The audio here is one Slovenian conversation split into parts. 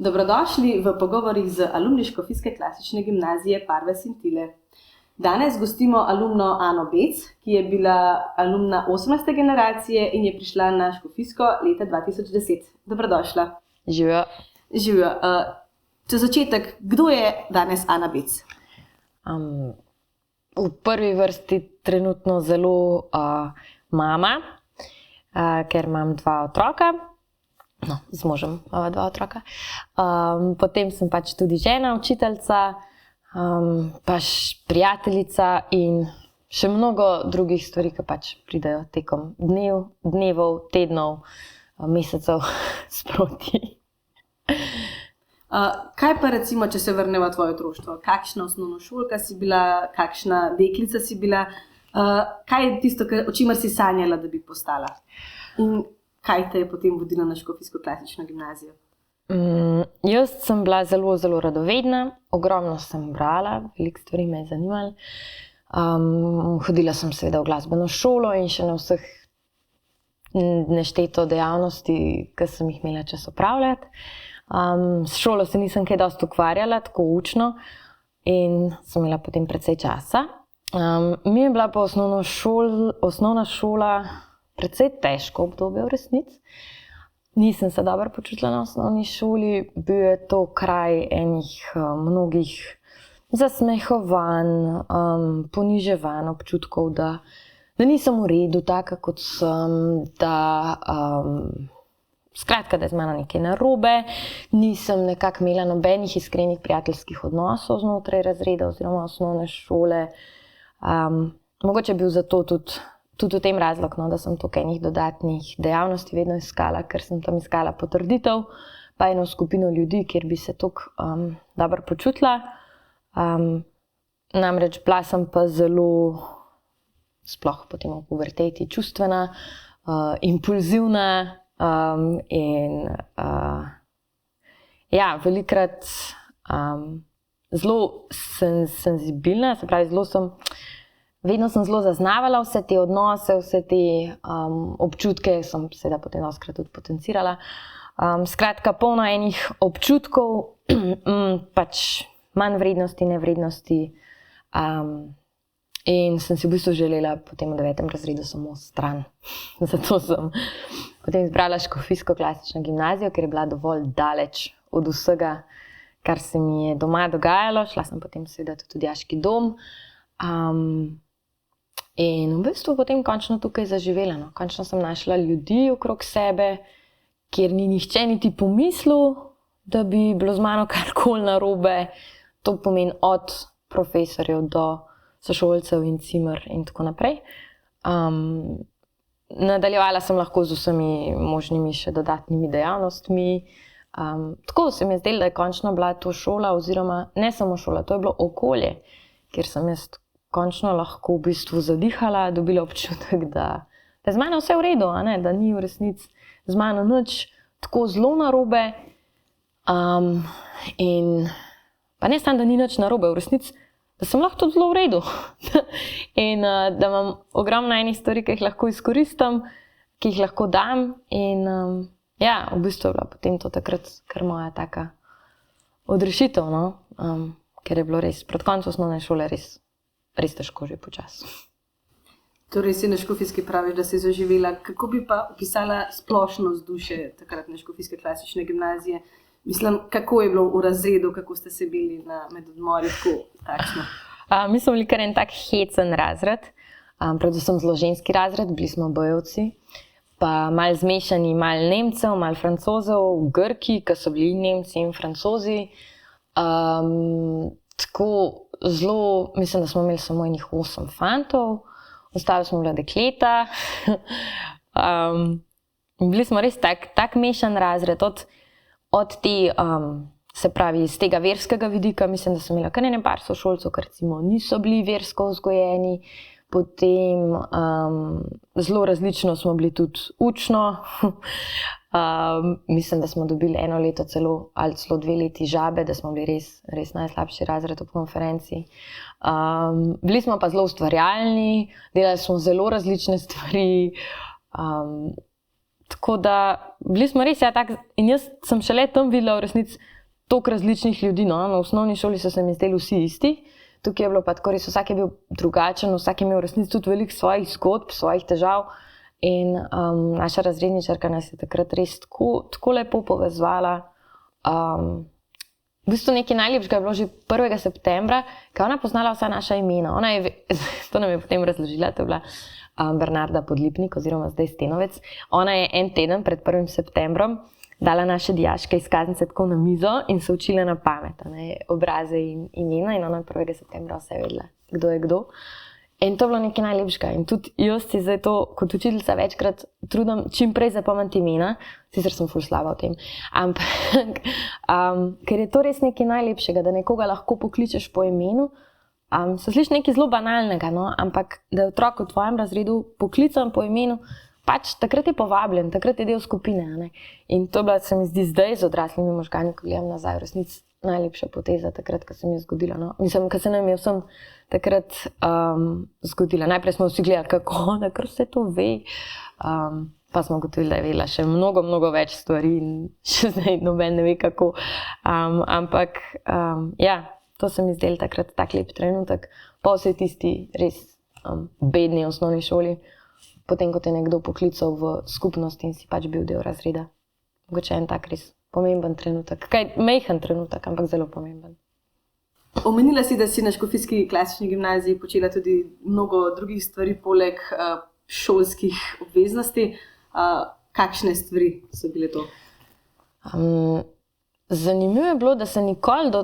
Dobrodošli v pogovorih z alumni Škofijske klasične gimnazije Parve Sintile. Danes gostimo alumno Ano Bec, ki je bila alumna 18. generacije in je prišla na Škofijsko leta 2010. Dobrodošla. Živijo. Živijo. Za začetek, kdo je danes Ana Bec? V prvi vrsti trenutno zelo mama, ker imam dva otroka. No, z možem imamo dva otroka. Potem sem pač tudi žena, učiteljica, pač prijateljica in še mnogo drugih stvari, ki pač pridejo tekom dnevov, tednov, mesecev sproti. Kaj pa recimo, če se vrnemo v tvoje otroštvo? Kakšna osnovnošolka si bila, kakšna deklica si bila? Kaj je tisto, o čemer si sanjala, da bi postala? In kaj te je potem vodilo na Škofijsko klasično gimnazijo? Jaz sem bila zelo, zelo radovedna, ogromno sem brala, veliko stvari me je zanimalo. Hodila sem seveda v glasbeno šolo in še na vseh nešteto dejavnosti, ki sem jih imela čas opravljati. S šolo se nisem kaj dosti ukvarjala, tako učno, in sem imela potem precej časa. Mi je bila pa osnovna šola precej težko obdobje v resnici. Nisem se dobro počutila na osnovni šoli, bil je to kraj enih mnogih zasmehovanj, poniževanj, občutkov, da nisem v redu, taka kot sem, skratka, da je z mano nekaj narobe. Nisem nekako imela nobenih iskrenih prijateljskih odnosov znotraj razreda oziroma osnovne šole. Mogoče je bil zato tudi v tem razlog, da sem toliko enih dodatnih dejavnosti vedno iskala, ker sem tam iskala potrditev, pa eno skupino ljudi, kjer bi se toliko dobro počutila. Namreč bila sem pa zelo, sploh potem v puberteti, čustvena, impulzivna in velikokrat zelo senzibilna, se pravi, vedno sem zelo zaznavala vse te odnose, vse te občutke, sem seveda potem dostikrat tudi potencirala. Skratka, polno enih občutkov, pač manj vrednosti, nevrednosti. In sem si v bistvu želela potem v 9. razredu samo stran. Zato sem potem izbrala Škofijsko klasično gimnazijo, ker je bila dovolj daleč od vsega, kar se mi je doma dogajalo. Šla sem potem seveda tudi v dijaški dom. In v bistvu potem končno tukaj zaživela. No. Končno sem našla ljudi okrog sebe, kjer ni nihče niti pomislil, da bi bilo z mano karkoli narobe. To pomeni od profesorjev do sošolcev in cimer in tako naprej. Nadaljevala sem lahko z vsemi možnimi še dodatnimi dejavnostmi. Tako se mi je zdelo, da je končno bila to šola, oziroma ne samo šola, to je bilo okolje, kjer sem jaz končno lahko v bistvu zadihala, dobila občutek, da je z mano vse v redu, da ni v resnici z mano nič tako zelo narobe. In pa ne samo, da ni nič narobe, v resnici, da sem lahko tudi zelo v redu. In da imam ogromno enih stvari, ki jih lahko izkoristim, ki jih lahko dam. In v bistvu je bila potem to takrat kar moja taka odrešitev, ker je bilo res proti koncu osnovne šole res težko že počasi. Torej si na Škofijski praviš, da si zaživela. Kako bi pa opisala splošno vzdušje takratne Škofijske klasične gimnazije? Mislim, kako je bilo v razredu, kako ste se bili med odmori, takšno? Mi smo bili kar en tak hecen razred, predvsem zelo ženski razred, bili smo bojevci, pa malo zmešani, malo Nemcev, malo Francozov, Grki, ki so bili Nemci in Francozi. Tako zelo, mislim, da smo imeli samo enih 8 fantov, ostali smo bila dekleta. Bili smo res tak mešan razred, od te, se pravi, iz tega verskega vidika, mislim, da sem imela kar par sošolcev, ki recimo niso bili versko vzgojeni, potem zelo različno smo bili tudi učno. Mislim, da smo dobili eno leto celo 2 leti žabe, da smo bili res najslabši razred v konferenci. Bili smo pa zelo ustvarjalni, delali smo zelo različne stvari. Tako da bili smo res, in jaz sem šele tam videla v resnici toliko različnih ljudi, no. Na osnovni šoli so se mi zdeli vsi isti, tukaj je bilo pa tako res, vsak je bil drugačen, vsak je imel v resnici tudi veliko svojih zgodb, svojih težav in naša razredničarka nas je takrat res tako lepo povezovala. V bistvu nekaj najlepšega je bilo že 1. septembra, ko ona poznala vsa naša imena. To nam je potem razložila, to je bila Bernarda Podlipnik oziroma zdaj Stenovec. Ona je en teden pred 1. septembrom dala naše dijaške izkaznice tako na mizo in se učila na pamet, obraze in imena in ona 1. septembra vse vedela, kdo je kdo. In to je bilo nekaj najlepšega. In tudi jaz si zdaj to kot učiteljica večkrat trudim čim prej zapomniti imena, sicer sem ful slaba v tem, ampak ker je to res nekaj najlepšega, da nekoga lahko pokličeš po imenu. Se sliši nekaj zelo banalnega, no? Ampak da je otrok v tvojem razredu poklican po imenu, pač takrat je povabljen, takrat je del skupine. Ne? In to je bila, se mi zdi zdaj z odraslimi možgani, ko gledam nazaj, v resnici najlepša poteza takrat, ko se mi je zgodila. No? Mislim, ko se nam je vsem takrat zgodila. Najprej smo vsi gledali, kako, da kar se to ve. Pa smo gotovili, da je vedela še mnogo več stvari in še zdaj noben ne ve kako. Ampak ja, to se mi zdel takrat tak lep trenutek. Pa vse tisti res bedni v osnovni šoli, potem ko te je nekdo poklical v skupnost in si pač bil del razreda. Mogoče en tak res pomemben trenutek. Kaj majhen trenutek, ampak zelo pomemben. Omenila si, da si na Škofijski klasični gimnaziji počela tudi mnogo drugih stvari poleg šolskih obveznosti. Kakšne stvari so bile to? Zanimivo je bilo, da se nikoli do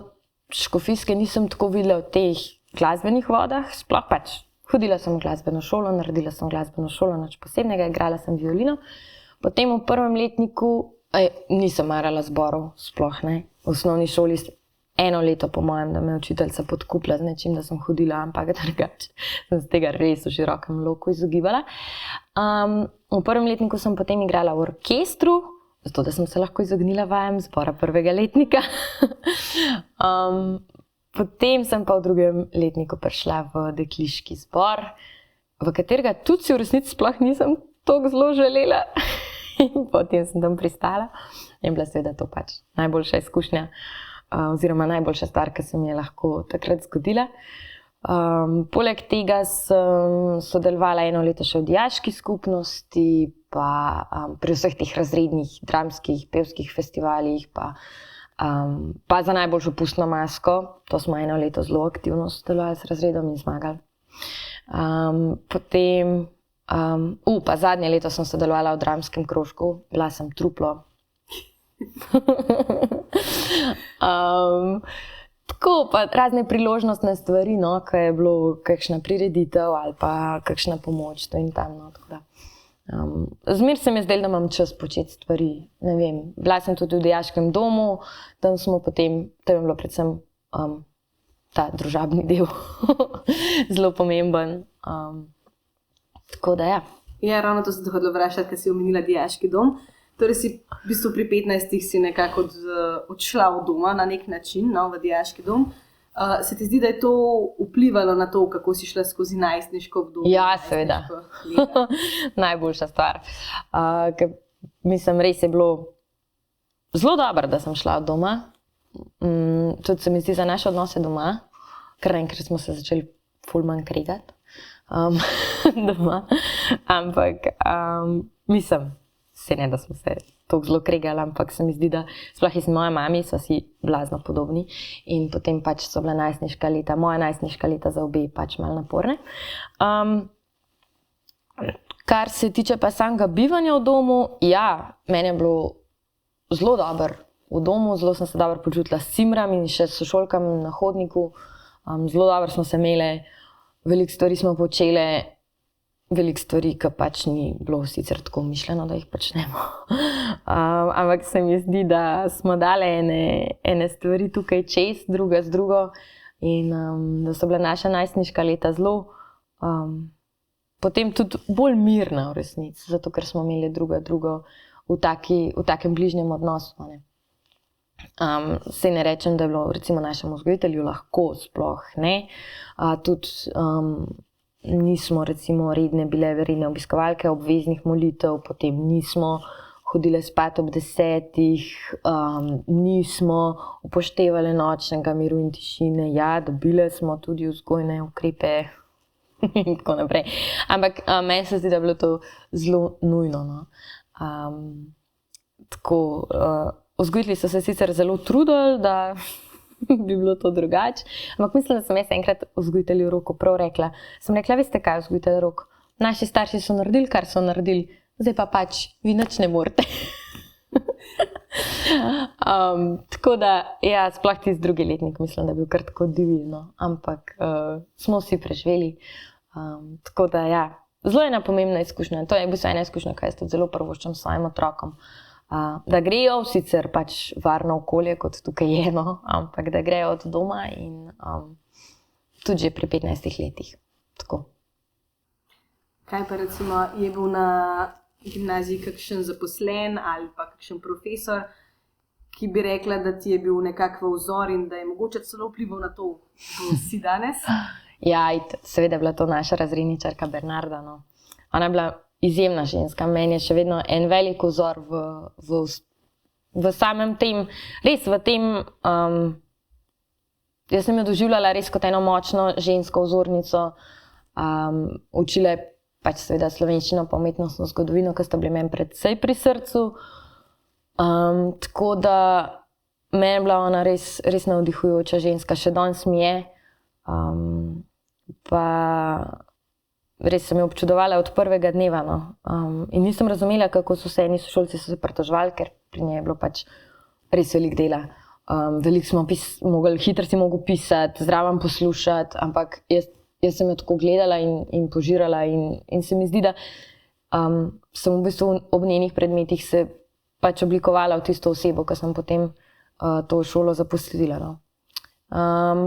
Škofijske nisem tako videla v teh glasbenih vodah, sploh pač. Hodila sem v glasbeno šolo, naredila sem glasbeno šolo, nič posebnega, igrala sem violino. Potem v 1. letniku nisem marala zborov, sploh ne. V osnovni šoli 1 leto, po mojem, da me je učiteljica podkupila z nečim, da sem hodila, ampak drugače sem z tega res v širokem loku izogibala. V 1. letniku sem potem igrala v orkestru, zato da sem se lahko izognila vajam zbora 1. letnika. Potem sem pa v 2. letniku prišla v dekliški zbor, v katerega tudi si v resnici sploh nisem toliko zelo želela. In potem sem tam pristala in bila seveda to pač najboljša izkušnja oziroma najboljša stvar, ki se mi je lahko takrat zgodila. Poleg tega sem sodelovala 1 leto še v dijaški skupnosti, pa pri vseh teh razrednih, dramskih, pevskih festivalih, pa za najboljšo pustno masko. To smo 1 leto zelo aktivno sodelovali s razredom in zmagali. Potem, pa zadnje leto sem sodelovala v dramskem krožku, bila sem truplo. Tako pa razne priložnostne stvari, no, ko je bilo kakšna prireditev ali pa kakšna pomoč, to in tam, no, tako da. Zmer se mi je zdelo, da imam čas početi stvari, ne vem. Bila sem tudi v dijaškem domu, tam je bilo predvsem ta družabni del zelo pomemben. Tako da, ja. Ja, ravno to sem te hodila vprašati, ker si omenila dijaški dom. Torej si v bistvu pri 15 si nekako odšla od doma na nek način, no, v dijaški dom. Se ti zdi, da je to vplivalo na to, kako si šla skozi najstniško obdobje? Ja, seveda. Najboljša stvar. Mislim, res je bilo zelo dobro, da sem šla od doma. Tudi se mi zdi za naše odnose doma, ker naenkrat smo se začeli ful manj kregati doma. Ampak mislim, se ne, da smo se tako zelo kregali, ampak se mi zdi, da sploh iz moje mami sva si blazno podobni in potem pač so bila najstniška leta, moja najstniška leta za obe pač malo naporne. Kar se tiče pa samega bivanja v domu, ja, meni je bilo zelo dobro v domu, zelo sem se dobro počutila s Simram in še s sošolkami na hodniku. Zelo dobro smo se imele, veliko stvari smo počele, veliko stvari, ki pač ni bilo sicer tako mišljeno, da jih počnemo. Ampak se mi zdi, da smo dale ene stvari tukaj čez, druga z drugo in da so bila naša najstniška leta zelo potem tudi bolj mirna v resnici, zato ker smo imeli drugo v takem bližnjem odnosu. Saj ne rečem, da je bilo recimo našemu vzgojitelju lahko, sploh ne. Tudi nismo recimo bile redne obiskovalke obveznih molitev, potem nismo hodile spat ob 10, nismo upoštevali nočnega miru in tišine, ja, dobile smo tudi vzgojne ukrepe in tako naprej. Ampak meni se zdi, da je bilo to zelo nujno. No. Tako, vzgojitelji so se sicer zelo trudili, da bi bilo to drugače, ampak mislim, da sem jaz enkrat vzgojitelju Roku prav rekla. Sem rekla, veste kaj, vzgojitelj Rok, naši starši so naredili, kar so naredili, zdaj pa pač vi nič ne morete. Tako da, ja, sploh tisti drugi letnik mislim, da je bil kar tako divno, ampak smo vsi preživeli. Tako da, ja, zelo ena pomembna izkušnja. To je v bistvu ena izkušnja, kaj jaz tudi zelo prvoščam svojim otrokom. Da grejo sicer pač varno okolje, kot tukaj je, no, ampak da grejo od doma in tudi že pri 15 letih. Tako. Kaj pa recimo je bil na gimnaziji kakšen zaposlen ali pa kakšen profesor, ki bi rekla, da ti je bil nekako vzor in da je mogoče celo vplival na to, kdo si danes? Ja, seveda je bila to naša razredničarka Bernarda. No. Ona je bila izjemna ženska, meni je še vedno en velik vzor v samem tem, res v tem, jaz sem jo doživljala res kot eno močno žensko vzornico, učila je pač seveda slovenščino pa umetnostno zgodovino, ki sta bili meni predvsej pri srcu, tako da meni je bila ona res navdihujoča ženska, še danes mi je, pa res sem jo občudovala od prvega dneva, no. In nisem razumela, kako so se eni sošolci pritoževali, ker pri njej je bilo pač res veliko dela. Veliko smo hitro si mogel pisati, zraven poslušati, ampak jaz sem jo tako gledala in požirala in se mi zdi, da sem v bistvu ob njenih predmetih se pač oblikovala v tisto osebo, ko sem potem to šolo zaposlila. No.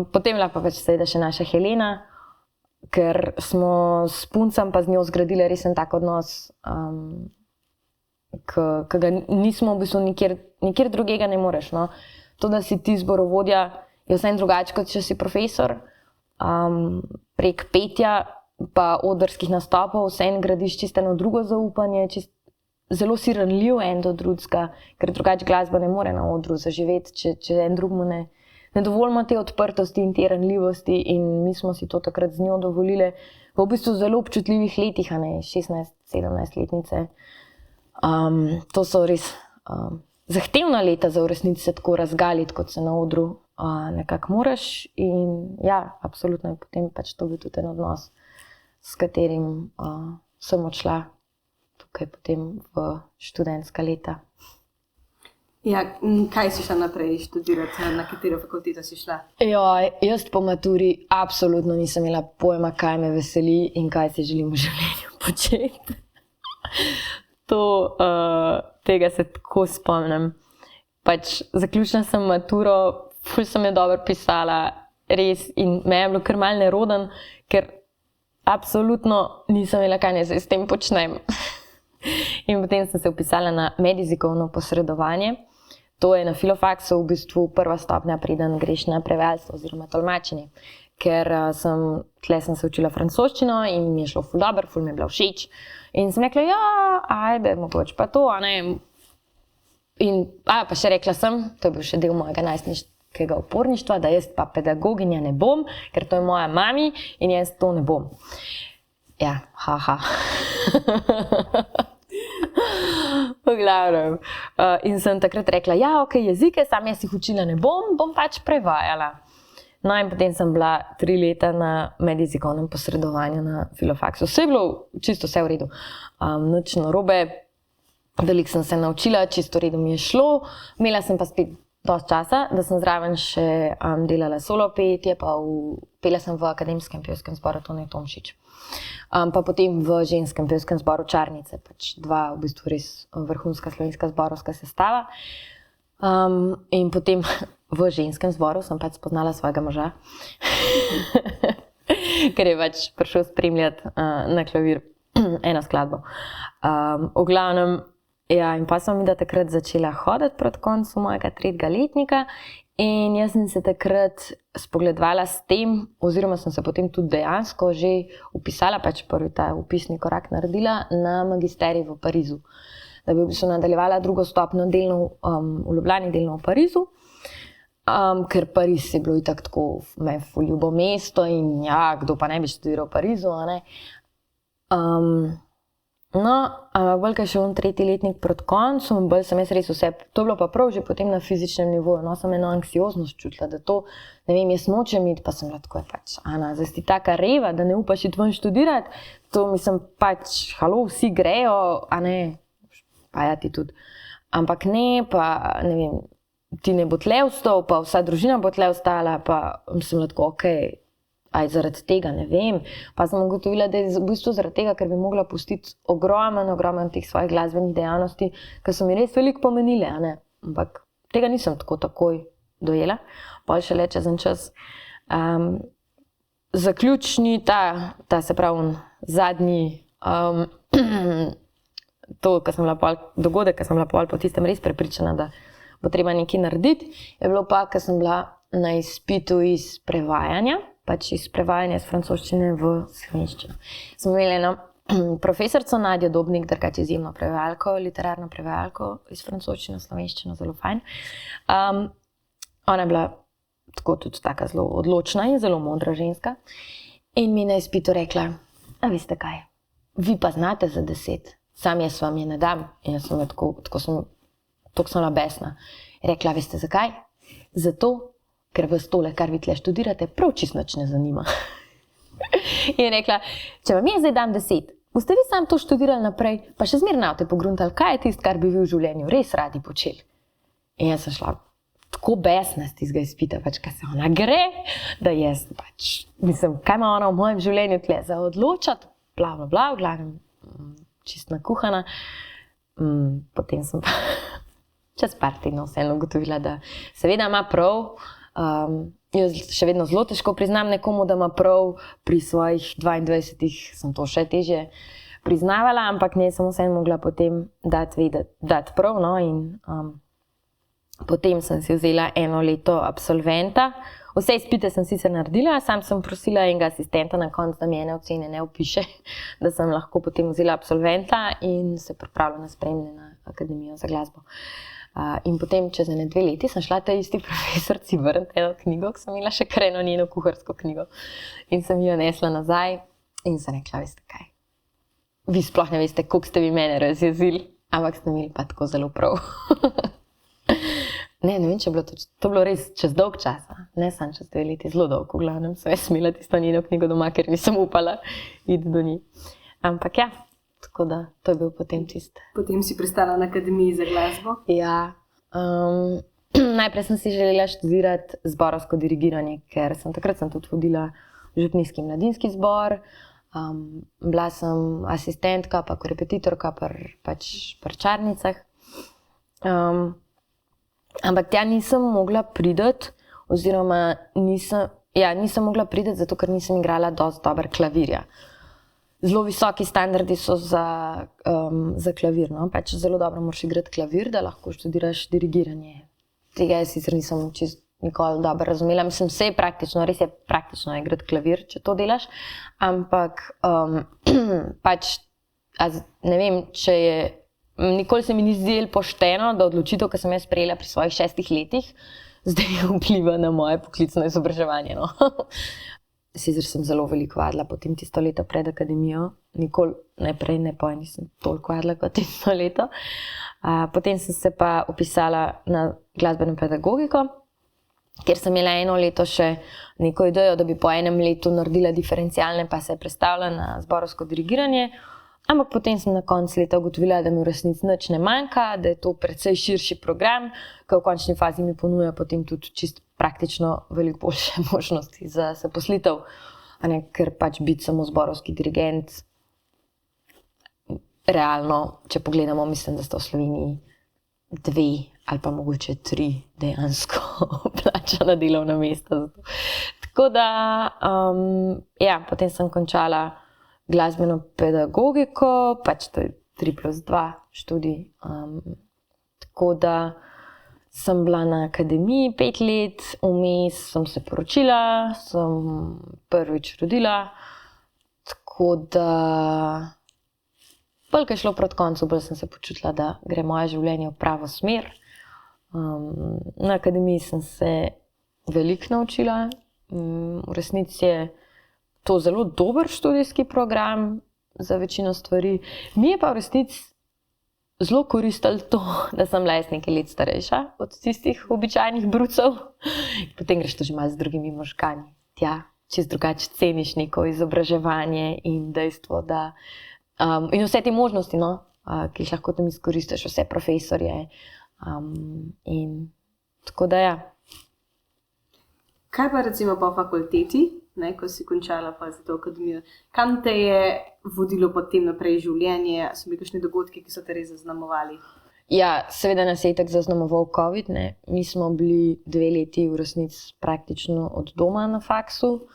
Potem bila pa pač seveda še naša Helena, ker smo s puncem pa z njo zgradili res en tak odnos, ki ga nismo v bistvu nikjer drugega ne moreš. No. To, da si ti zborovodja, je vsem drugače, kot če si profesor. Prek petja pa odrskih nastopov vsem gradiš čisto eno drugo zaupanje, zelo si ranljiv en do drugega, ker drugače glasba ne more na odru zaživeti, če en drugmu ne dovolimo te odprtosti in te ranljivosti in mi smo si to takrat z njo dovolili v bistvu zelo občutljivih letih, 16-17 letnice. To so res zahtevna leta za v resnici se tako razgaliti, kot se na odru nekako moraš in ja, absolutno je potem pač to bil tudi en odnos, s katerim sem odšla tukaj potem v študentska leta. Ja, kaj si šla naprej študirati, na katero fakulteto si šla? Jaz po maturi absolutno nisem imela pojma, kaj me veseli in kaj si želim v življenju početi. Tega se tako spomnim. Pač zaključila sem maturo, ful sem jo dobro pisala, res, in me je bilo kar malo neroden, ker absolutno nisem imela, kaj naj se s tem počnem. In potem sem se vpisala na medjezikovno posredovanje. To je na filofaksu v bistvu prva stopnja, preden greš na prevajalstvo oziroma tolmačenje. Ker tle sem se učila francoščino in mi je šlo ful dobro, ful mi je bila všeč. In sem rekla, ja, ajde, mogoče pa to, a ne. In pa še rekla sem, to je bil še del mojega najstniškega uporništva, da jaz pa pedagoginja ne bom, ker to je moja mami in jaz to ne bom. Ja, haha. V glavnem. In sem takrat rekla, ja, ok, jezike, sam jaz jih učila ne bom pač prevajala. No in potem sem bila 3 leta na medjezikovnem posredovanju na filofaksu. Vse je bilo čisto vse v redu. Nič narobe, veliko sem se naučila, čisto v redu mi je šlo. Imela sem pa spet dosti časa, da sem zraven še delala solo petje, pa pela sem v Akademskem pevskem zboru Tone Tomšič. Pa potem v Ženskem pevskem zboru Čarnice, pač 2 v bistvu res vrhunska slovenska zborovska sestava. In potem v Ženskem zboru sem pač spoznala svojega moža, ker je pač prišel spremljati na klavir eno skladbo. V glavnem, ja, in pa sem mi da takrat začela hoditi proti koncu mojega 3. letnika In jaz sem se takrat spogledovala s tem, oziroma sem se potem tudi dejansko že vpisala, pač prvi ta vpisni korak naredila na magisterij v Parizu. Da bi v bistvu nadaljevala drugo stopnjo delno v Ljubljani, delno v Parizu. Ker Pariz je bilo itak tako meni ful ljubo mesto in ja, kdo pa ne bi študiral v Parizu, a ne. No, ampak bolj, kaj še tretji letnik proti koncu, bolj sem jaz res vse, to je bilo pa prav že potem na fizičnem nivoju, no, sem eno anksioznost čutila, da to, ne vem, jaz nočem iti, pa sem bila tako, pač, Ana, zdaj si taka reva, da ne upaš iti ven študirati, to mislim pač, halo, vsi grejo, a ne, pa ja ti tudi, ampak ne, pa ne vem, ti ne bo tle ostal, pa vsa družina bo tle ostala, pa sem bila tako, okej, aj zaradi tega, ne vem. Pa sem ugotovila, da je v bistvu zaradi tega, ker bi mogla pustiti ogromen teh svojih glasbenih dejavnosti, ker so mi res veliko pomenile, a ne. Ampak tega nisem tako takoj dojela. Pol šele čez en čas. Zaključni ta se pravi zadnji dogodek, ko sem bila pol po tistem res prepričana, da bo treba nekaj narediti, je bilo pa, ko sem bila na izpitu iz prevajanja, pač iz prevajanja iz francoščine v slovenščino. Smo imeli eno profesorico Nadjo Dobnik, drugače izjemno prevajalko, literarno prevajalko iz francoščine v slovenščino, zelo fajn. Ona je bila tako tudi taka zelo odločna in zelo modra ženska. In mi na izpitu rekla, a veste kaj, vi pa znate za 10, sam jaz vam je ne dam. In jaz sem tako sem bila besna. Rekla, veste zakaj? Zato, ker vas tole, kar vi tle študirate, prav čisto nič ne zanima. In je rekla, če vam jaz zdaj dam 10, boste vi sam to študirali naprej, pa še zmeraj navte pogruntali, kaj je tisto, kar bi vi v življenju res radi počeli. In jaz sem šla tako besna z tistega izpita, pač kaj se ona gre, da jaz pač, mislim, kaj ima ona v mojem življenju tle za odločati, bla, bla, bla, v glavnem, čist nakuhana. Potem sem pa čez par tednov vseeno ugotovila, da seveda ima prav. Jaz še vedno zelo težko priznam nekomu, da ima prav, pri svojih 22 sem to še težje priznavala, ampak ne, sem vseeno mogla potem dati prav, no, in potem sem si vzela 1 leto absolventa. Vse izpite sem sicer naredila, sam sem prosila enega asistenta na koncu, da mi ene ocene ne vpiše, da sem lahko potem vzela absolventa in se pripravila na sprejemne na Akademijo za glasbo. In potem čez 2 leti sem šla tej isti profesorci vrniti eno knjigo, ki sem imela še kar eno njeno kuharsko knjigo. In sem jo nesla nazaj in sem rekla, veste kaj, vi sploh ne veste, koliko ste vi mene razjezili, ampak ste imeli pa tako zelo prav. Ne vem, če je bilo to bilo res čez dolg časa, ne samo čez 2 leti, zelo dolg, v glavnem sem jaz imela tisto njeno knjigo doma, ker nisem upala iti do nje. Ampak ja, tako da to je bil potem tist. Potem si pristala na Akademiji za glasbo? Ja, najprej sem si želela študirati zborovsko dirigiranje, ker takrat sem tudi vodila župnijski mladinski zbor, bila sem asistentka, pa korepetitorka pri Čarnicah. Ampak tja nisem mogla priti, oziroma nisem mogla priti, zato ker nisem igrala dosti dober klavirja. Zelo visoki standardi so za klavir, no? Pač zelo dobro moraš igrati klavir, da lahko študiraš dirigiranje. Tega jaz sicer nisem čisto nikoli dobro razumela. Mislim, res je praktično igrati klavir, če to delaš, ampak pač, ne vem, če je. Nikoli se mi ni zdelo pošteno, da odločitev, ki sem jaz sprejela pri svojih 6 letih, zdaj vpliva na moje poklicno izobraževanje. No. Sicer sem zelo veliko vadila potem tisto leto pred akademijo, nikoli najprej nisem toliko vadila kot tisto leto. Potem sem se pa vpisala na glasbeno pedagogiko, kjer sem imela 1 leto še neko idejo, da bi po 1 letu naredila diferencialne, pa se predstavila na zborovsko dirigiranje. Ampak potem sem na koncu leta ugotovila, da mi v resnici nič ne manjka, da je to precej širši program, ki v končni fazi mi ponuja potem tudi čisto praktično veliko boljše možnosti za zaposlitev, ker pač biti samo zborovski dirigent, realno, če pogledamo, mislim, da sta v Sloveniji 2 ali pa mogoče 3 dejansko plačana delovna mesta. Tako da, potem sem končala glasbeno pedagogiko, pač to je 3+2 študij. Tako da sem bila na akademiji 5 let, vmes sem se poročila, sem prvič rodila, tako da bolj, ko je šlo proti koncu, bolj sem se počutila, da gre moje življenje v pravo smer. Na akademiji sem se veliko naučila, v resnici je to zelo dober študijski program za večino stvari. Mi je pa v resnici zelo koristilo to, da sem bila nekaj let starejša od tistih običajnih brucev. Potem greš to že malo z drugimi možgani. Tja, čez drugače ceniš neko izobraževanje in dejstvo, da in vse te možnosti, no, ki jih lahko tam izkoristiš, vse profesorje. In tako da ja. Kaj pa recimo po fakulteti, ko si končala pa za to akademijo? Kam te je vodilo potem naprej življenje? So bili kakšni dogodki, ki so te res zaznamovali? Ja, seveda nas je itak zaznamoval COVID, ne. Mi smo bili 2 leti v resnici praktično od doma na faksu,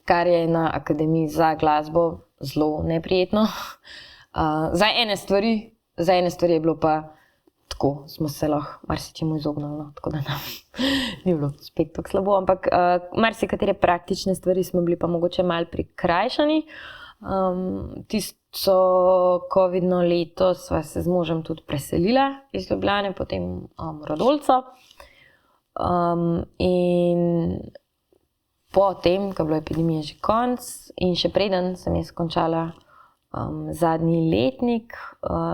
kar je na akademiji za glasbo zelo neprijetno. Za ene stvari je bilo pa tako, smo se lahko marsičemu izognili, no, tako da nam ni bilo spet tako slabo, ampak marsikatere praktične stvari smo bili pa mogoče malo prikrajšani. Tisto covidno leto sva se z možem tudi preselila iz Ljubljane, potem Radolco. In potem, ko je bilo epidemije že konc in še preden sem jaz končala zadnji letnik,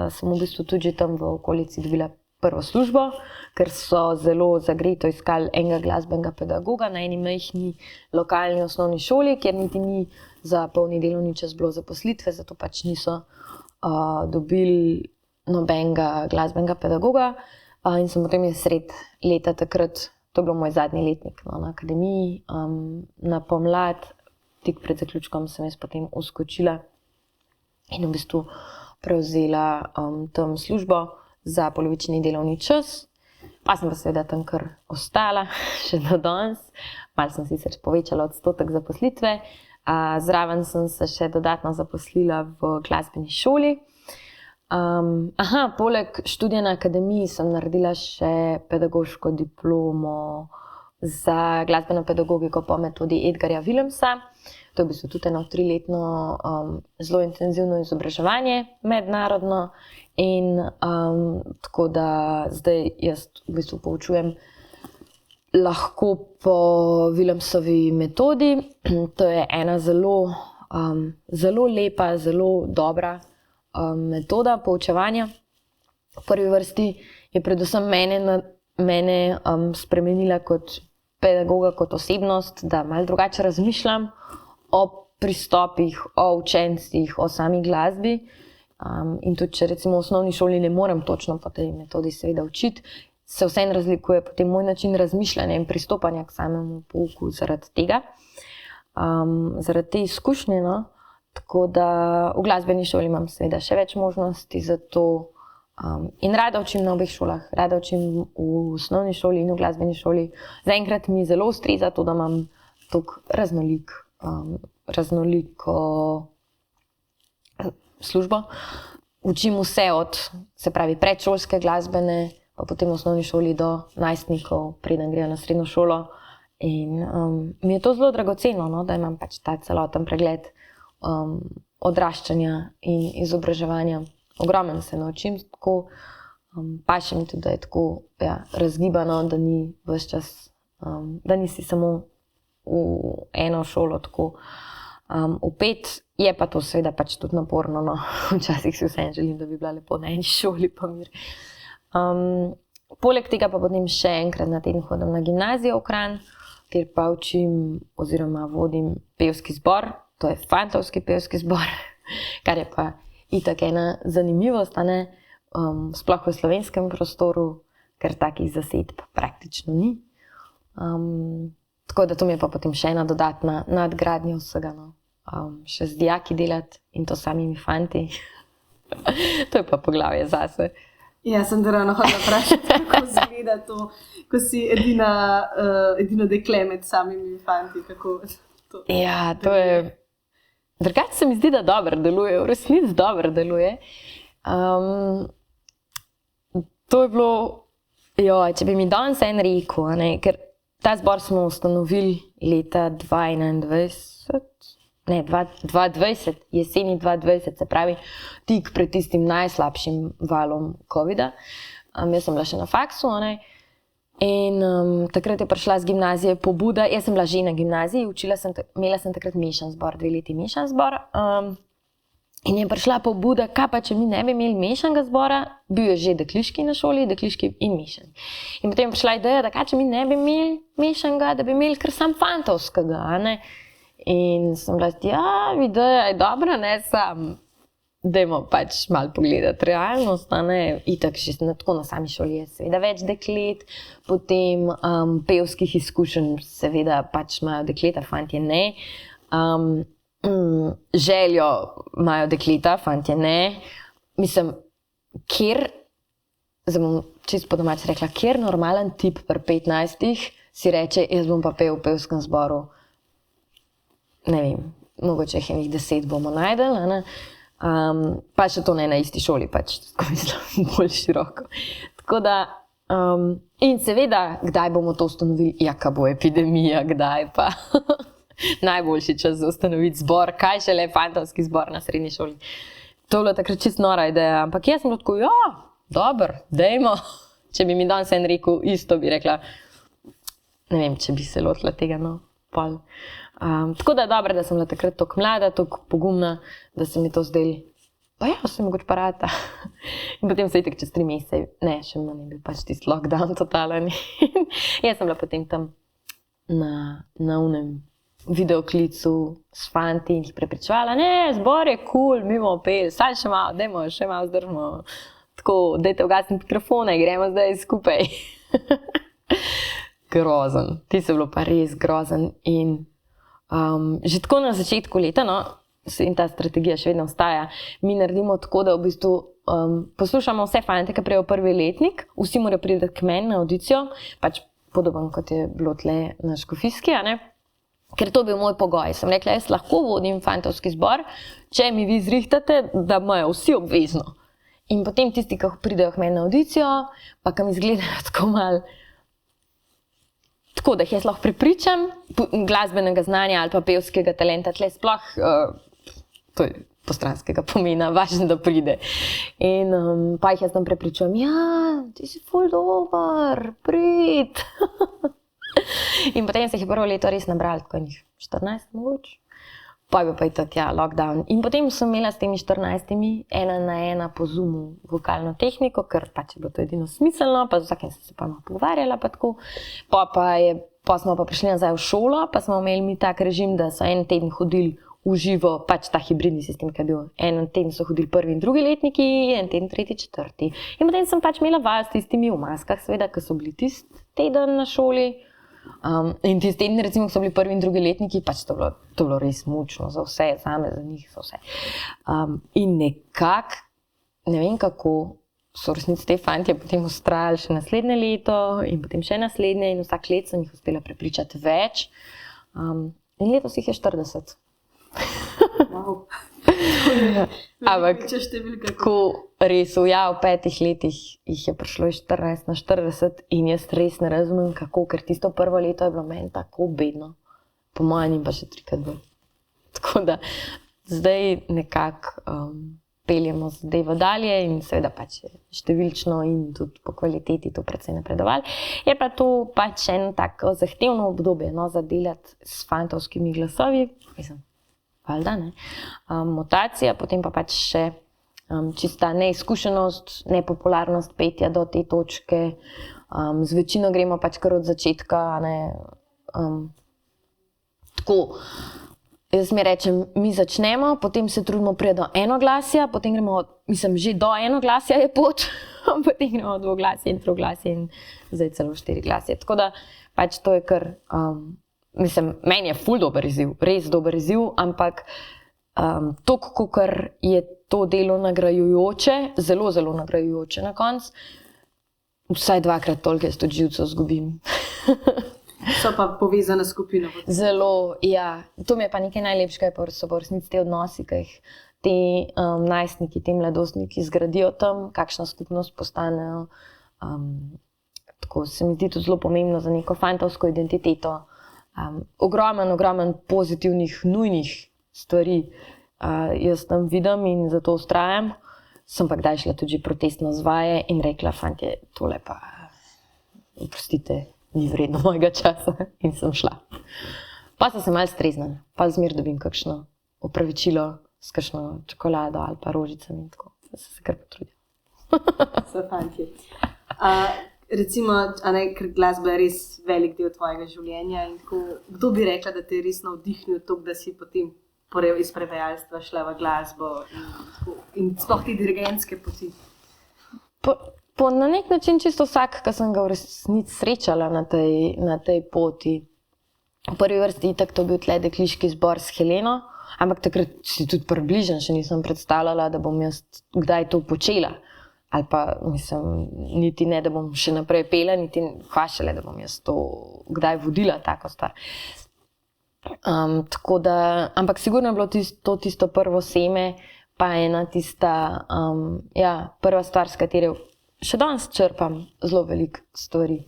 sem v bistvu tudi tam v okolici dobila prvo službo, ker so zelo zagreto iskali enega glasbenega pedagoga na eni majhni lokalni osnovni šoli, kjer niti ni za polni delovni čas bilo zaposlitve, zato pač niso dobili nobenega glasbenega pedagoga. In sem potem sred leta takrat, to je bilo moj zadnji letnik na akademiji, na pomlad, tik pred zaključkom sem jaz potem uskočila in v bistvu prevzela tam službo za polovični delovni čas. Pa sem pa seveda tam kar ostala, še do danes. Malo sem sicer povečala odstotek zaposlitve. Zraven sem se še dodatno zaposlila v glasbeni šoli. Poleg študija na akademiji sem naredila še pedagoško diplomo za glasbeno pedagogiko po metodi Edgarja Willemsa. To je v bistvu tudi eno 3-letno zelo intenzivno izobraževanje, mednarodno. In tako da zdaj jaz v bistvu poučujem lahko po Willemsovi metodi. To je ena zelo lepa, zelo dobra metoda poučevanja. V prvi vrsti je predvsem mene spremenila kot pedagoga, kot osebnost, da malo drugače razmišljam o pristopih, o učencih, o sami glasbi. In tudi, če recimo v osnovni šoli ne morem točno po tej metodi seveda učiti, se vseeno razlikuje potem moj način razmišljanja in pristopanja k samemu pouku zaradi tega. Zaradi te izkušnje, no. Tako da v glasbeni šoli imam seveda še več možnosti za to. In rada učim na obeh šolah, rada učim v osnovni šoli in v glasbeni šoli. Zaenkrat mi zelo ustreza to, da imam tako raznoliko službo. Učim vse od, se pravi, predšolske glasbene, pa potem v osnovni šoli do najstnikov, preden grejo na srednjo šolo. In mi je to zelo dragoceno, no, da imam pač ta celoten pregled odraščanja in izobraževanja. Ogromno se naučim, tako paše mi tudi, da je tako razgibano, da ni ves čas, da nisi samo v eno šolo tako vpet. Je pa to seveda pač tudi naporno, no. Včasih si vseeno želim, da bi bila lepo na eni šoli pa mir. Poleg tega pa potem še enkrat na teden hodim na gimnazijo v Kranj, kjer pa učim oziroma vodim pevski zbor. To je fantovski pevski zbor, kar je pa itak ena zanimivost, sploh v slovenskem prostoru, ker takih zasedb praktično ni. Tako da to mi je pa potem še ena dodatna nadgradnja vsega, no. Še z dijaki delati in to samimi fanti. To je pa poglavje zase. Ja, sem te ravno hodila vprašati, kako izgleda to, ko si edino dekle med samimi fanti, kako to. Ja, to je... Drugače se mi zdi, da dobro deluje, v resnici dobro deluje. To je bilo Če bi mi danes en rekel, ne, ker ta zbor smo ustanovili leta 2020, jeseni 2020, se pravi tik pred tistim najslabšim valom COVID-a. Jaz sem bila še na faksu, ne, in takrat je prišla z gimnazije pobuda, jaz sem bila že na gimnaziji, imela sem takrat mešan zbor, 2 leti mešan zbor. In je prišla pobuda, kaj pa, če mi ne bi imeli mešanega zbora, bil je že dekliški na šoli, dekliški in mešan. In potem je prišla ideja, da kaj, če mi ne bi imeli mešanega, da bi imeli kar sam fantovskega, ne. In sem bila, ideja je dobra, ne, sam, dajmo pač malo pogledati realnost, ne. Itak še tako na sami šoli je seveda več deklet, potem pevskih izkušenj seveda pač imajo dekleta, fantje ne. Željo imajo dekleta, fantje ne. Mislim, zdaj bom čisto po domače rekla, kjer normalen tip pri 15 si reče, jaz bom pa pel v pevskem zboru, ne vem, mogoče jih enih 10 bomo najdeli, ne. Pa še to ne na isti šoli, pač, tako mislim, bolj široko. Tako da, in seveda, kdaj bomo to ustanovili? Ja, ka bo epidemija, kdaj pa? Najboljši čas za ustanoviti zbor, kaj šele fantovski zbor na srednji šoli. To je bila takrat čisto nora ideja, ampak jaz sem bila tako, dobro, dajmo. Če bi mi danes en rekel isto, bi rekla, ne vem, če bi se lotila tega, no, pol. Tako da je dobro, da sem bila takrat toliko mlada, toliko pogumna, da se mi to zdelo, pa se mogoče pa rata. In potem se itak čez 3 mesece, ne, še manj je bil pač tisti lockdown totalen. Jaz sem bila potem tam na unem videoklicu s fanti in jih prepričevala, ne, zbor je cool, mi bomo peli, saj še malo, dajmo, še malo zdržimo. Tako, dajte ugasniti mikrofone, gremo zdaj skupaj. Grozen, ti so bilo pa res grozen in že tako na začetku leta, no, in ta strategija še vedno ostaja, mi naredimo tako, da v bistvu poslušamo vse fante, ki pridejo prvi letnik, vsi morajo priti k meni na audicijo, pač podoben kot je bilo tle na Škofijski, a ne. Ker to je bil moj pogoj. Sem rekla, jaz lahko vodim fantovski zbor, če mi vi zrihtate, da imajo vsi obvezno. In potem tisti, ki pridejo k meni na audicijo, pa ki mi izgledajo tako malo, tako da jih jaz lahko prepričam, glasbenega znanja ali pa pevskega talenta, tle sploh, to je postranskega pomena, važno, da pride. In pa jih jaz tam prepričujem, ti si ful dober, prid. In potem se jih je prvo leto res nabrali, tako enih 14 mogoče. Pa je bil pa tudi, lockdown. In potem sem imela s temi 14 ena na ena po Zoomu vokalno tehniko, ker pač je bilo to edino smiselno, pa z vsakem sem se pa malo pogovarjala pa tako. Pa smo pa prišli nazaj v šolo, pa smo imeli mi tak režim, da so en teden hodili v živo, pač ta hibridni sistem, ki je bil. En teden so hodili 1. in 2. letniki, en teden 3., 4. In potem sem pač imela vajo s tistimi v maskah, seveda, ki so bili tisti teden na šoli. In tisti teden, recimo, ko so bili 1. in 2. letniki, pač to bilo res mučno za vse, zame, za njih, za vse. In nekako, ne vem kako, so v resnici te fantje potem vztrajali še naslednje leto in potem še naslednje in vsak let sem jih uspela prepričati več. In letos jih je 40. Wow. Ampak, ko res v 5 letih jih je prišlo iz 14 na 40 in jaz res ne razumem kako, ker tisto prvo leto je bilo meni tako bedno. Po mojem pa še 3-krat bolj. Tako da zdaj nekako peljemo zadevo dalje in seveda pač številčno in tudi po kvaliteti to precej napredovali. Je pa to pač eno tako zahtevno obdobje, no, za delati s fantovskimi glasovi, mislim, valjda, ne. Mutacija, potem pa pač še čista neizkušenost, nepopularnost petja do te točke. Z večino gremo pač kar od začetka, ne. Tako, jaz mi rečem, mi začnemo, potem se trudimo priti do enoglasja, potem gremo, že do enoglasja je pot, potem gremo dvoglasje in troglasje in zdaj celo 4 glasje. Tako da pač to je kar, meni je ful dober izziv, res dober izziv, ampak toliko, kakor je to delo nagrajujoče, zelo, zelo nagrajujoče na koncu, vsaj 2-krat toliko jaz tudi živcev izgubim. So pa povezana skupina. Zelo, ja. To mi je pa nekaj najlepšega, so pa v resnici te odnosi, ki jih ti najstniki, ti mladostniki zgradijo tam, kakšna skupnost postanejo. tako se mi zdi tudi zelo pomembno za neko fantovsko identiteto. Ogromen pozitivnih, nujnih stvari jaz tam vidim in zato ustrajam. Sem pa kdaj šla tudi protestno z vaje in rekla, fantje, tole pa, oprostite, ni vredno mojega časa in sem šla. Pa sem se malo streznila, pa zmer dobim kakšno opravičilo s kakšno čokolado ali pa rožicami in tako. Sem se kar potrudila. So fantje. Recimo, ker glasba je res velik del tvojega življenja in tako, kdo bi rekla, da te je res navdihnil toliko, da si potem iz prevajalstva šla v glasbo in sploh te dirigentske poti? Na nek način čisto vsak, ki sem ga v resnici srečala na tej poti. V prvi vrsti itak to bil tle dekliški zbor s Heleno, ampak takrat si tudi približno še nisem predstavljala, da bom jaz kdaj to počela. Ali pa, mislim, niti ne, da bom še naprej pela, niti hvašele, da bom jaz to kdaj vodila, tako stvar. Tako da, ampak sigurno je bilo to tisto prvo seme, pa ena tista, prva stvar, s katero še danes črpam zelo veliko stvari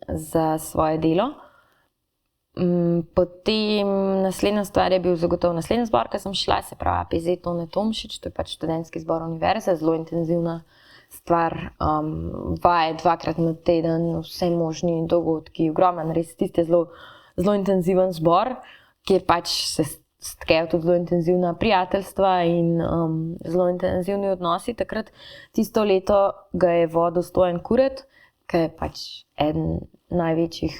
za svoje delo. Potem naslednja stvar je bil zagotovo naslednji zbor, ki sem šla, se pravi APZ Tone Tomšič, to je pač študentski zbor univerze, zelo intenzivna stvar, vaje 2-krat na teden, vse možni dogodki, ogromen, res tisti zelo intenziven zbor, kjer pač se stkejo tudi zelo intenzivna prijateljstva in zelo intenzivni odnosi. Takrat tisto leto ga je vodil Stojan Kuret, ki je pač eden največjih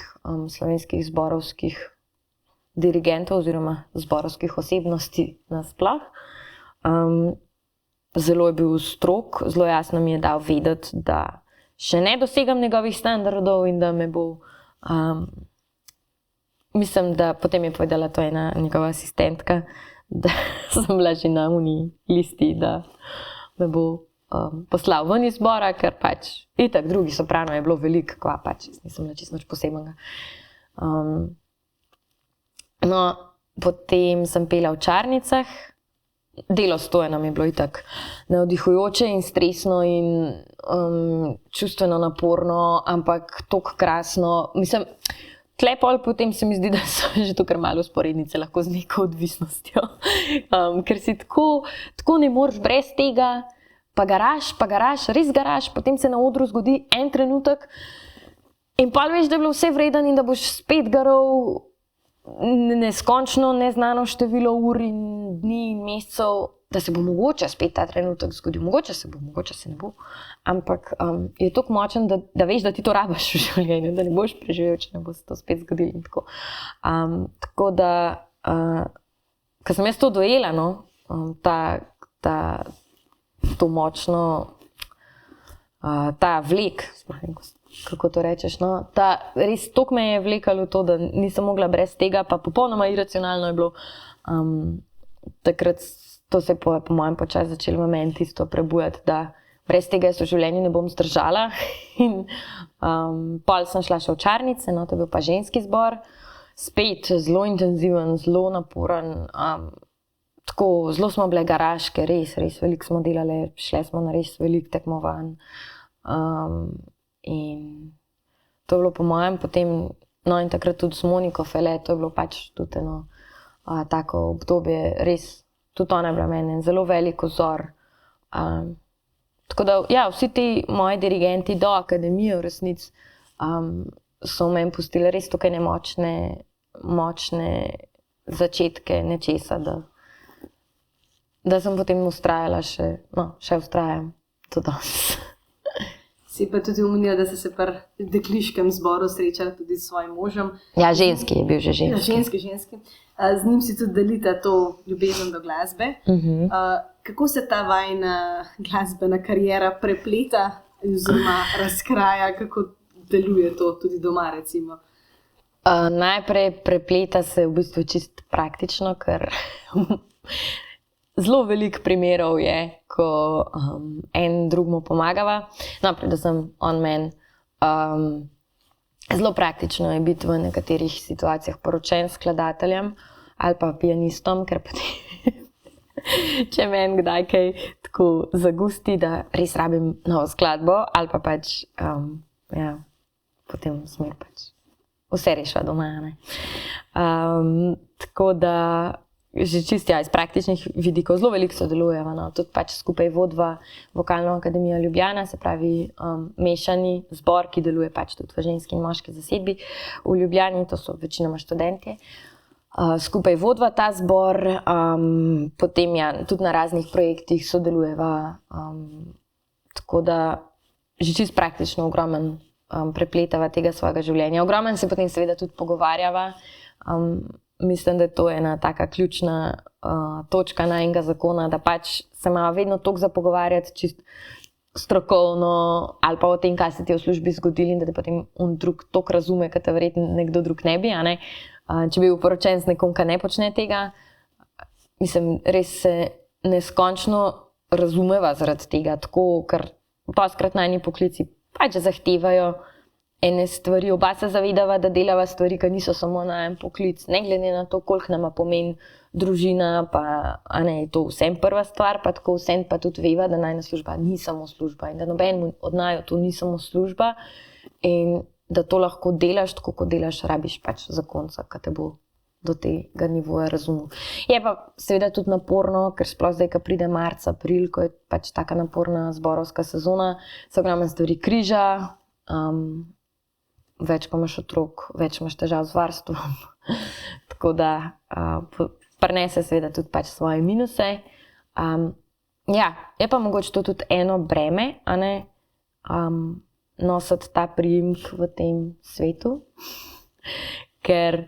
slovenskih zborovskih dirigentov oziroma zborovskih osebnosti nasploh. Zelo je bil strog, zelo jasno mi je dal vedeti, da še ne dosegam njegovih standardov in da me bo... Mislim, da potem je povedala to ena njegova asistentka, da sem bila že na uni listi, da me bo poslal ven iz zbora, ker pač itak drugi soprano je bilo veliko, kva pač nisem bila čisto nič posebnega. No, potem sem pela v Čarnicah. Delo s Stojanom je bilo itak navdihujoče in stresno in čustveno naporno, ampak toliko krasno. Mislim, tle pol potem se mi zdi, da so že to kar malo vzporednice lahko z neko odvisnostjo. Ker si tako ne moreš brez tega, pa garaš, res garaš, potem se na odru zgodi en trenutek in pa veš, da je bilo vse vreden in da boš spet garal neskončno, neznano število ur in dni in mesecev, da se bo mogoče spet ta trenutek zgodil. Mogoče se bo, mogoče se ne bo. Ampak je toliko močen, da veš, da ti to rabiš v življenju, da ne boš preživel, če ne bo se to spet zgodilo. Tako da, ko sem jaz to dojela, no, to močno, ta vlek, kako to rečeš, no, res toliko me je vlekalo to, da nisem mogla brez tega, pa popolnoma iracionalno je bilo. Takrat to se je po mojem počas začelo v meni tisto prebujati, da brez tega jaz v življenju ne bom zdržala. In pol sem šla še v Čarnice, no, to je bil pa ženski zbor, spet zelo intenziven, zelo naporen. Tako, zelo smo bile garaške, res veliko smo delali, šle smo na res veliko tekmovanj. In to je bilo po mojem potem, no in takrat tudi s Moniko Fele, to je bilo pač tudi eno tako obdobje, res, tudi ona je bila meni zelo velik vzor. Tako da, ja, vsi ti moji dirigenti do akademije v resnici so v meni pustili res tukaj močne začetke nečesa, da sem potem ustrajala še ustrajam do danes. Si pa tudi omenila, da si se pri dekliškem zboru srečala tudi s svojim možem. Ja, ženski je bil že ženski. Ja, ženski. Z njim si tudi delita to ljubezen do glasbe. Kako se ta vajina glasbena kariera prepleta oziroma razkraja, kako deluje to tudi doma, recimo? Najprej prepleta se v bistvu čisto praktično, ker zelo veliko primerov je, ko en drugmu pomagava. No, predvsem on meni. Zelo praktično je biti v nekaterih situacijah poročen s skladateljem ali pa pianistom, ker potem, če meni kdaj kaj tako zagusti, da res rabim novo skladbo ali pa pač ja, potem smo pač vse rešili doma. Tako da že čisto iz praktičnih vidikov zelo veliko sodelujemo. No. Tudi pač skupaj vodva Vokalno akademijo Ljubljana, se pravi mešani zbor, ki deluje pač tudi v ženski in moški zasedbi v Ljubljani, to so večinoma študentje. Skupaj vodva ta zbor, potem tudi na raznih projektih sodelujeva, tako da že čisto praktično ogromen prepletava tega svojega življenja. Ogromen se potem seveda tudi pogovarjava. Mislim, da je to ena taka ključna točka najinega zakona, da pač se ima vedno toliko za pogovarjati, čist strokovno ali pa o tem, kaj se ti v službi zgodili in da te potem on drug toliko razume, kot te verjetno nekdo drug ne bi. Ne? Če bi bil poročen z nekom, ki ne počne tega, mislim, res se neskončno razumeva zaradi tega, tako, ker doskrat najni poklici pač zahtevajo ene stvari, oba se zavedava, da delava stvari, ki niso samo na en poklic, ne glede na to, koliko nama pomeni družina, pa je to vsem prva stvar, pa tako vsem pa tudi veva, da najna služba ni samo služba in da noben od naju to ni samo služba in da to lahko delaš, tako kot delaš, rabiš pač zakonca, ki te bo do tega nivoja razumel. Je pa seveda tudi naporno, ker sploh zdaj, ko pride marc, april, ko je pač taka naporna zborovska sezona, se ogromno stvari križa, več, ko imaš otrok, več imaš težav z varstvom. Tako da prinese seveda tudi pač svoje minuse. Je pa mogoče to tudi eno breme, a ne, nositi ta priimek v tem svetu, ker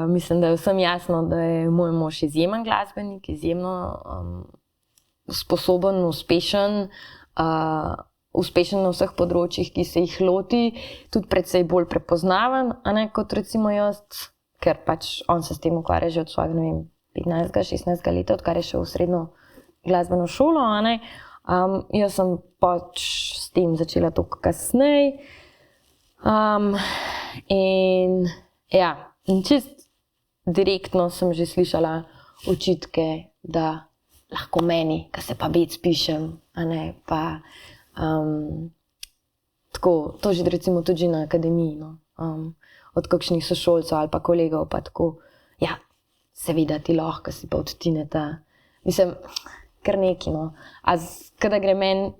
mislim, da je vsem jasno, da je moj mož izjemen glasbenik, izjemno sposoben, uspešen na vseh področjih, ki se jih loti, tudi precej bolj prepoznaven, a ne, kot recimo jaz, ker pač on se s tem ukvarja že od svojega, ne vem, 15-16 leta, odkar je šel v srednjo glasbeno šolo, a ne. Jaz sem pač s tem začela toliko kasneje. In čist direktno sem že slišala očitke, da lahko meni, ki se pa bec pišem, a ne, pa tako, to že recimo tudi na akademiji, no. Od kakšnih sošolcev ali pa kolegov, pa tako, ja, seveda ti lahko, si pa od Tineta. Mislim, kar neki, no. Kada gre meni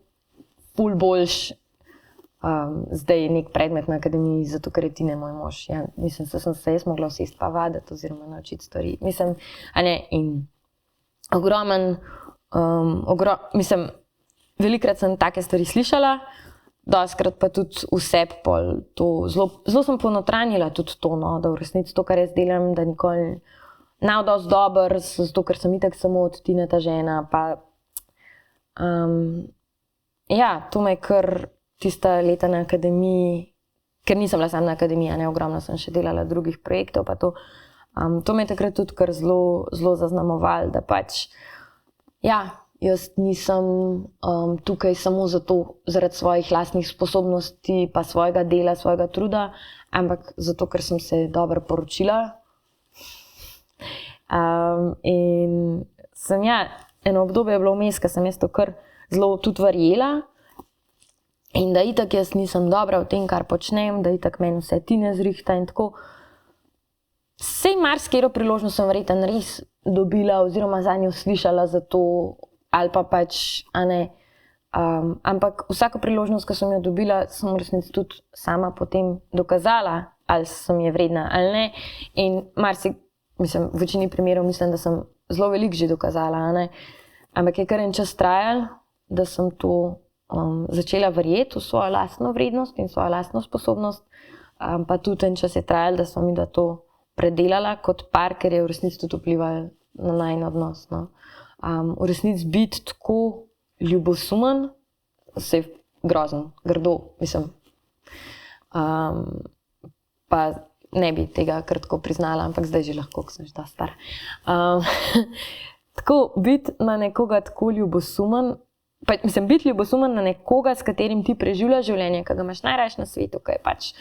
ful boljš zdaj nek predmet na akademiji, zato ker je Tine moj mož. Ja, mislim, sem se jaz mogla usesti pa vaditi oziroma naučiti stvari. Mislim, a ne, in mislim, velikrat sem take stvari slišala, doskrat pa tudi vse pol to, zelo sem ponotranjila tudi to, no, da v resnici to, kar jaz delam, da nikoli nav dosti dober, zato ker sem itak samo od Tineta žena, pa to me je kar tista leta na akademiji, ker nisem bila sama na akademiji, ne, ogromno sem še delala drugih projektov, pa to me je takrat tudi kar zelo zaznamovalo, da pač, jaz nisem tukaj samo zaradi svojih lastnih sposobnosti, pa svojega dela, svojega truda, ampak zato, ker sem se dobro poročila. In sem, eno obdobje je bilo vmes, ker sem jaz to kar zelo tudi verjela in da itak jaz nisem dobra v tem, kar počnem, da itak meni vse Tine zrihta in tako. Sej marsikatero priložnost sem verjetno res dobila oziroma za njo slišala za to ali pa pač, a ne, ampak vsako priložnost, ko sem jo dobila, sem v resnici tudi sama potem dokazala, ali sem je vredna ali ne. In mislim, v večini primerov mislim, da sem zelo veliko že dokazala, a ne. Ampak je kar en čas trajalo, da sem to začela verjeti v svojo lastno vrednost in svojo lastno sposobnost, pa tudi en čas je trajalo, da sem da to predelala kot par, ker je v resnici tudi vplivalo na najin odnos, no. V resnici biti tako ljubosumen, se je grozen, grdo, mislim. Pa ne bi tega kar tako priznala, ampak zdaj že lahko, ko sem že ta stara. Tako, biti na nekoga tako ljubosumen, biti ljubosumen na nekoga, s katerim ti preživljaš življenje, ki ga imaš najrajši na svetu, ki je pač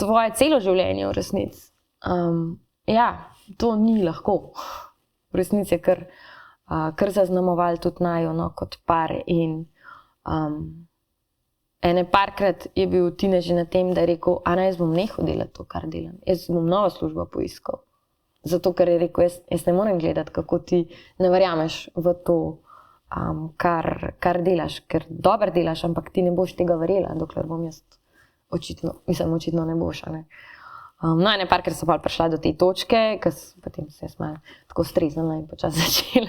tvoje celo življenje v resnici. To ni lahko. V resnici je kar zaznamovalo tudi naju, no, kot par in ene parkrat je bil Tine že na tem, da je rekel, Ana, jaz bom nehal delati to, kar delam. Jaz bom novo službo poiskal. Zato, ker je rekel, jaz ne morem gledati, kako ti ne verjameš v to, kar delaš, ker dobro delaš, ampak ti ne boš tega verjela, dokler bom jaz očitno ne boš. Ne? No, ene parkrat so pa prišla do te točke, ker potem se jaz malo tako streznila in počasi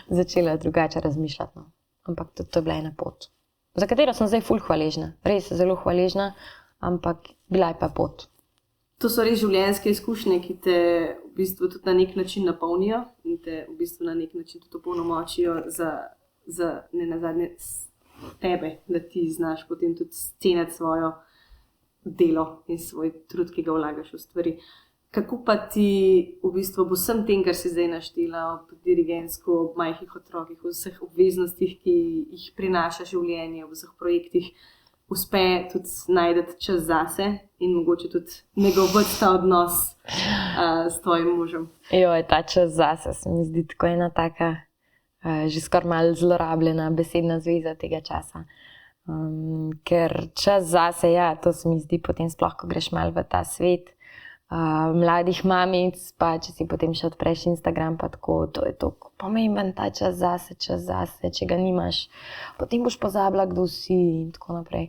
začela drugače razmišljati. No. Ampak to je bila ena pot, za katero sem zdaj ful hvaležna. Res zelo hvaležna, ampak bila je pa pot. To so res življenjske izkušnje, ki te v bistvu tudi na nek način napolnijo in te v bistvu na nek način tudi opolnomočijo za ne nazadnje tebe, da ti znaš potem tudi ceniti svojo delo in svoj trud, ki ga vlagaš v stvari. Kako pa ti v bistvu ob vsem tem, kar si zdaj naštela, ob dirigentsko, ob majhnih otrokih, v vseh obveznostih, ki jih prinaša življenje, v vseh projektih, uspe tudi najdeti čas zase in mogoče tudi negovati ta odnos s tvojim možem? Ta čas zase se mi zdi tako ena taka, že skoraj malo zlorabljena besedna zveza tega časa. Ker čas zase, to se mi zdi potem sploh, ko greš malo v ta svet mladih mamic, pa če si potem še odpreš Instagram, pa tako, to je tako pomemben ta čas zase, če ga nimaš, potem boš pozabila, kdo si in tako naprej.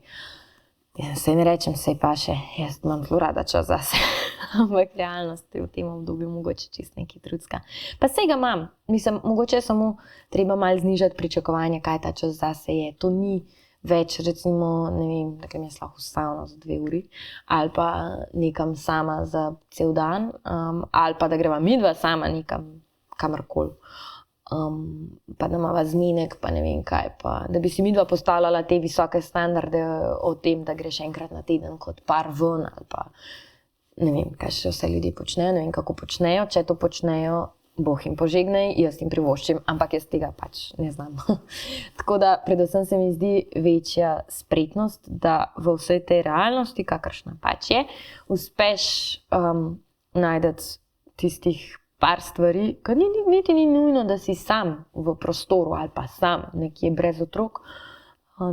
Saj ne rečem, saj pa še, jaz imam zelo rada čas zase, ampak realnost je v tem obdobju mogoče čist nekaj drugega. Pa saj ga imam, mislim, mogoče je samo treba malo znižati pričakovanja, kaj ta čas zase je. To ni več, recimo, ne vem, da grem jaz lahko v savno za 2 uri, ali pa nekam sama za cel dan, ali pa da greva midva sama nekam, kamorkoli. Pa da imava zmenek, pa ne vem kaj, pa da bi si midva postavljala te visoke standarde o tem, da greš enkrat na teden kot par ven, ali pa ne vem, kaj še vse ljudje počnejo, ne vem, kako počnejo, če to počnejo, Bog jim požegnaj, jaz jim privoščim, ampak jaz tega pač ne znam. Tako da predvsem se mi zdi večja spretnost, da v vsej tej realnosti, kakršna pač je, uspeš najti tistih par stvari, ki niti ni nujno, da si sam v prostoru ali pa sam nekje brez otrok,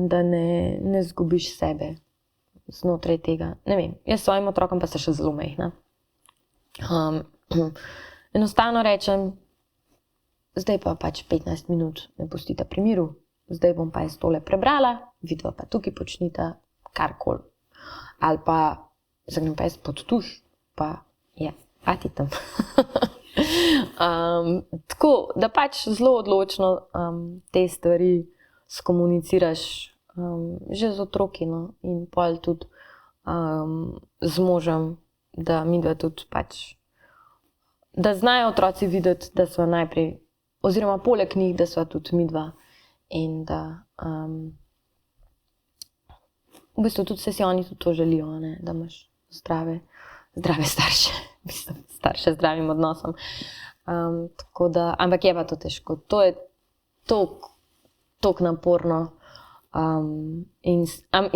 da ne zgubiš sebe znotraj tega. Ne vem, jaz svojim otrokom pa se še zelo mehna. Enostavno rečem, zdaj pa pač 15 minut me pustite pri miru, zdaj bom pa jaz tole prebrala, vidva pa tukaj počnita karkoli. Ali pa zagnem pa jaz pod tuš, pa pati tam. Tako, da pač zelo odločno te stvari skomuniciraš že z otroki, no, in pol tudi z možem, da midva tudi pač da znajo otroci videti, da sva najprej, oziroma poleg njih, da sva tudi midva in da v bistvu tudi si oni tudi to želijo, ne? Da imaš zdrave starše, v bistvu starše z zdravim odnosom. Tako da, ampak je pa to težko, to je toliko naporno. In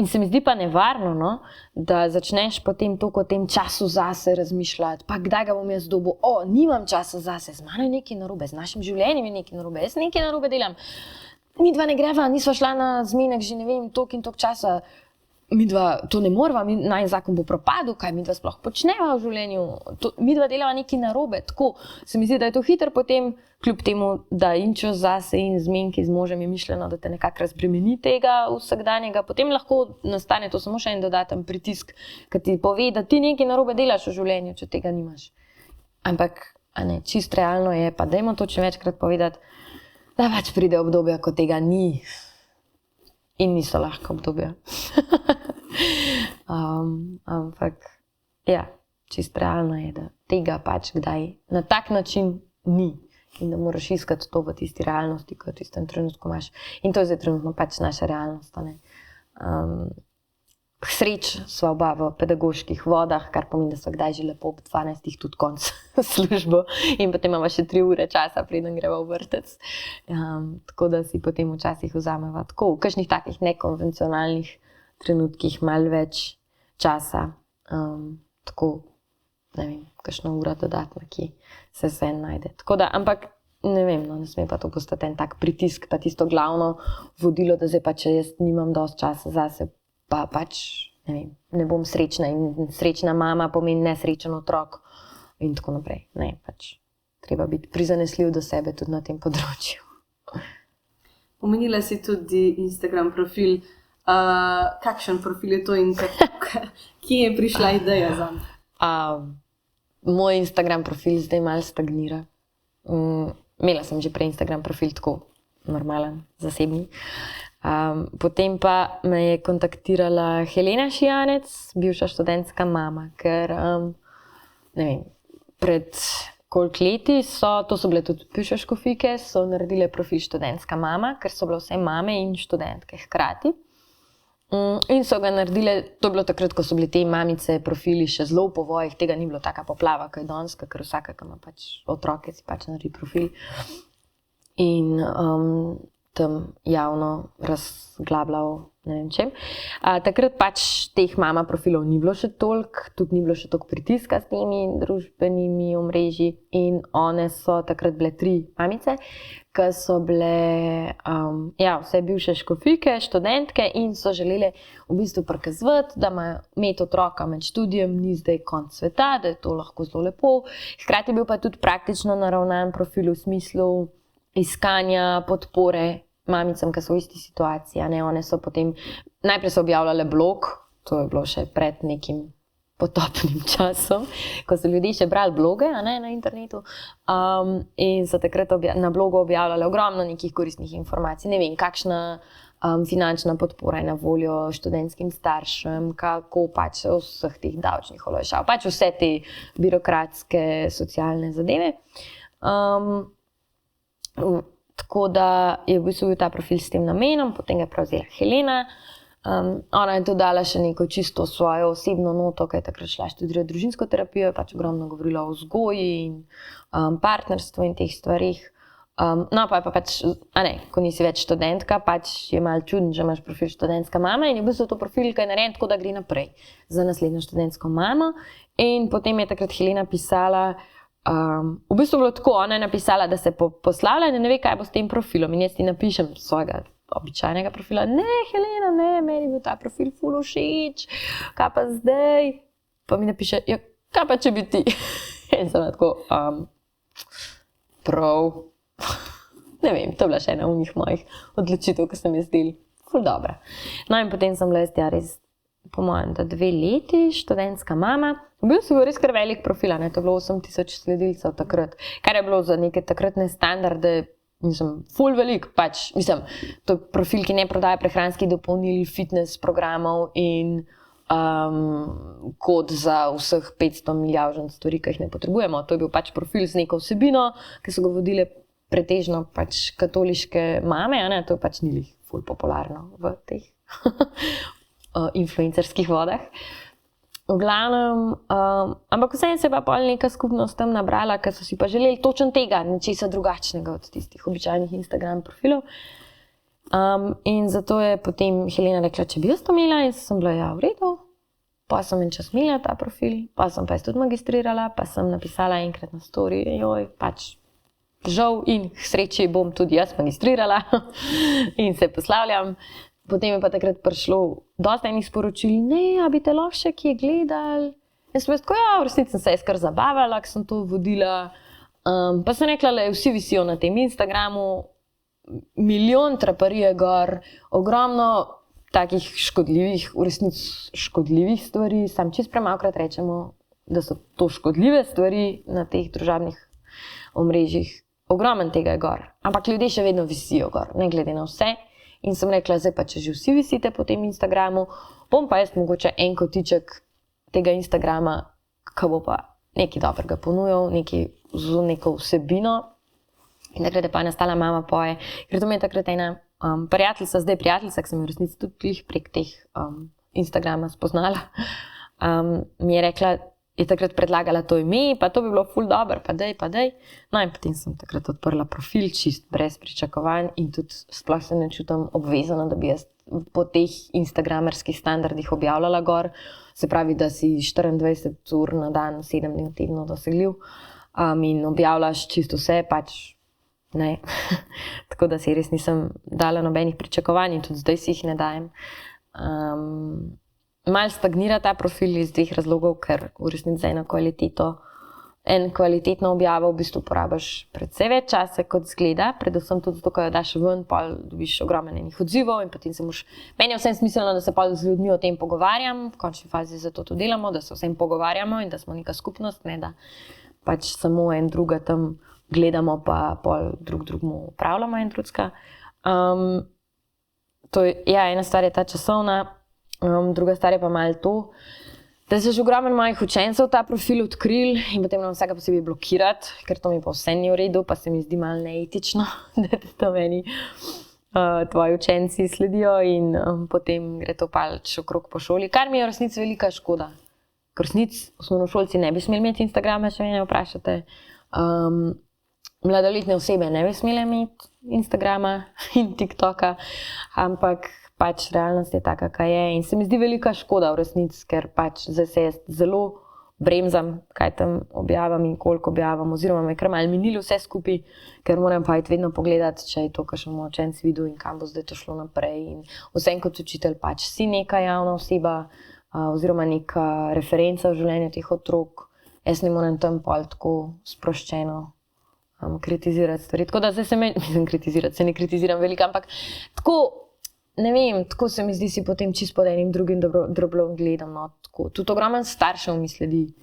se mi zdi pa nevarno, no, da začneš potem toliko o tem času zase razmišljati, pa kdaj ga bom jaz dobil, nimam časa zase, z mano je nekaj narobe, z našim življenjem je nekaj narobe, jaz nekaj narobe delam. Midva ne greva, nisva šla na zmenek že ne vem, toliko in toliko časa, midva to ne morva, naj zakon bo propadel, kaj midva sploh počneva v življenju, midva delava nekaj narobe, tako se mi zdi, da je to hitro potem, kljub temu, da in čas zase in zmenki z možem je mišljeno, da te nekako razbremeni tega vsakdanjega, potem lahko nastane to samo še en dodaten pritisk, ki ti pove, da ti nekaj narobe delaš v življenju, če tega nimaš. Ampak, čist realno je, pa dajmo to čim večkrat povedati, da pač pride obdobja, ko tega ni. In niso lahko obdobja. Ampak, čist realno je, da tega pač kdaj na tak način ni. In da moraš iskati to v tisti realnosti, ki jo v tistem trenutku imaš. In to je zdaj trenutno pač naša realnost. Sreč sva oba v pedagoških vodah, kar pomeni, da sva kdaj že lepo ob 12 tudi konc službo in potem imamo še 3 ure časa, preden greva v vrtec. Tako da si potem včasih vzameva tako, v kakšnih takih nekonvencionalnih trenutkih malo več časa. Tako, ne vem, kakšna ura dodatna, ki se vse najde. Tako da, ampak ne vem, no, ne sme pa to postati en tak pritisk, pa tisto glavno vodilo, da zdaj pa, če jaz nimam dosti časa zase, pa pač, ne vem, ne bom srečna in srečna mama pomeni nesrečen otrok in tako naprej. Ne, pač treba biti prizanesljiv do sebe tudi na tem področju. Omenila si tudi Instagram profil. Kakšen profil je to in kje je prišla ideja zanj? Moj Instagram profil zdaj malo stagnira. Imela sem že prej Instagram profil tako normalen, zasebni. Potem pa me je kontaktirala Helena Šijanec, bivša študentska mama, ker ne vem, pred koliko leti to so bile tudi bivše škofike, so naredile profil študentska mama, ker so bile vse mame in študentke hkrati. In so ga naredile, to je bilo takrat, ko so bili te mamice profili še zelo v povojih, tega ni bilo taka poplava, kot je danes, ker vsaka, ki ima pač otroke, si pač naredi profil. In tam javno razglabljal ne vem čem. Takrat pač teh mama profilov ni bilo še toliko, tudi ni bilo še toliko pritiska s temi družbenimi omrežji in one so takrat bile 3 mamice, ki so bile vse bivše škofike, študentke in so želele v bistvu prikazovati, da imeti otroka med študijem ni zdaj konec sveta, da je to lahko zelo lepo. Hkrati je bil pa tudi praktično naravnan profil v smislu iskanja podpore mamicam, ki so v isti situaciji. One so potem, najprej so objavljale blog, to je bilo še pred nekim potopnim časom, ko so ljudje še brali bloge na internetu in so takrat na blogu objavljale ogromno nekih koristnih informacij. Ne vem, kakšna finančna podpora je na voljo študentskim staršem, kako pač vseh teh davčnih olajšav, pač vse te birokratske, socialne zadeve. Tako da je v bistvu bil ta profil s tem namenom, potem ga je prevzela Helena. Ona je dodala še neko čisto svojo osebno noto, ki je takrat šla študirati družinsko terapijo, je pač ogromno govorila o vzgoji in partnerstvu in teh stvarih. No, pa je pa pač, ko nisi več študentka, pač je malo čudno, že imaš profil študentska mama in je v bistvu to profil, ki je narejen tako, da gre naprej za naslednjo študentsko mamo. In potem je takrat Helena pisala, v bistvu bilo tako, ona je napisala, da se poslavlja in ne ve, kaj bo s tem profilom. In jaz ti napišem svojega običajnega profila, ne, Helena, ne, meni je bil ta profil ful všeč, kaj pa zdaj? Pa mi napiše, ja, kaj pa če bi ti? In sem tako, prav, ne vem, to je bila še ena unih mojih odločitev, ki sem jaz zdeli ful dobra. No in potem sem bila jaz res, po mojem, da 2 leti študentska mama. Bil si res kar velik profil, to je bilo 8000 sledilcev takrat, kar je bilo za neke takratne standarde, ful velik, pač, to je profil, ki ne prodaja prehranskih dopolnil, fitness programov in kod za vseh 500 milijavžen stvari, ki jih ne potrebujemo. To je bil pač profil z neko vsebino, ki so ga vodile pretežno pač katoliške mame, to je pač ni ful popularno v teh influencerskih vodah. V glavnem, ampak vseeno se je pa pol neka skupnost tam nabrala, ker so si pa želeli točno tega, nečesa drugačnega od tistih običajnih Instagram profilov. In zato je potem Helena rekla, če bi jaz to imela in sem bila, ja, v redu. Pa sem en čas imela ta profil, pa sem pa jaz tudi magistrirala, pa sem napisala enkrat na story, pač žal in k sreči bom tudi jaz magistrirala in se poslavljam. Potem je pa takrat prišlo dosti enih sporočil, ne, a bi te lahko še kje gledali. Jaz sem tako, v resnici sem se jaz kar zabavala, ko sem to vodila. Pa sem rekla, da vsi visijo na tem Instagramu, milijon traparije gor, ogromno takih škodljivih, v resnici škodljivih stvari. Sam čisto premalokrat rečemo, da so to škodljive stvari na teh družabnih omrežjih. Ogromen tega je gor, ampak ljudje še vedno visijo gor, ne glede na vse. In sem rekla, zdaj pa, če že vsi visite po tem Instagramu, bom pa jaz mogoče en kotiček tega Instagrama, ki bo pa nekaj dobrega ponujal, z neko vsebino. In takrat je pa nastala Mama poje, ker to mi je takrat ena prijateljica, zdaj prijateljica, ki sem jo v resnici tudi prek teh Instagrama spoznala, mi je rekla, je takrat predlagala to ime, pa to bi bilo ful dobro, pa dej. No in potem sem takrat odprla profil, čist brez pričakovanj in tudi sploh se ne čutim obvezana, da bi jaz po teh instagramerskih standardih objavljala gor. Se pravi, da si 24 ur na dan, 7 dni v tednu dosegljiv in objavljaš čisto vse, pač Ne. Tako da si res nisem dala nobenih pričakovanj in tudi zdaj si jih ne dajem. Mal stagnira ta profil iz 2 razlogov, ker v resnici za kvalitetno objavo v bistvu porabiš precej več časa, kot zgleda, predvsem tudi zato, ko jo daš ven, pol dobiš ogromno enih odzivov in potem meni je vsem smiselno, da se pol z ljudmi o tem pogovarjam, v končni fazi zato to delamo, da se vsem pogovarjamo in da smo neka skupnost, ne da pač samo en druga tam gledamo pa pol drugemu upravljamo en drugega. Ena stvar je ta časovna, druga stvar je pa malo to, da se že ogromno mojih učencev ta profil odkril in potem nam vsega posebej blokirati, ker to mi pa vse ni v redu, pa se mi zdi malo neetično, da to meni tvoji učenci sledijo in potem gre to pač okrog po šoli, kar mi je v resnici velika škoda. Ker v resnici osnovnošolci ne bi smeli imeti Instagrama, če mene vprašate. Mladoletne osebe ne bi smele imeti Instagrama in TikToka, ampak pač realnost je taka, kaj je. In se mi zdi velika škoda v resnici, ker pač zdaj se jaz zelo bremzam, kaj tam objavim in koliko objavim, oziroma me kar malo minilo vse skupaj, ker moram pa iti vedno pogledati, če je to kakšen moj učenec videl in kam bo zdaj to šlo naprej. In vsem kot učitelj pač si neka javna oseba oziroma neka referenca v življenju teh otrok. Jaz ne morem tam pol tako sproščeno kritizirati stvari. Tako da zdaj se ne kritiziram veliko, ampak tako, ne vem, tako se mi zdi si potem čisto pod enim drugim drobnogledom. No, tudi ogromno staršev mi sledi,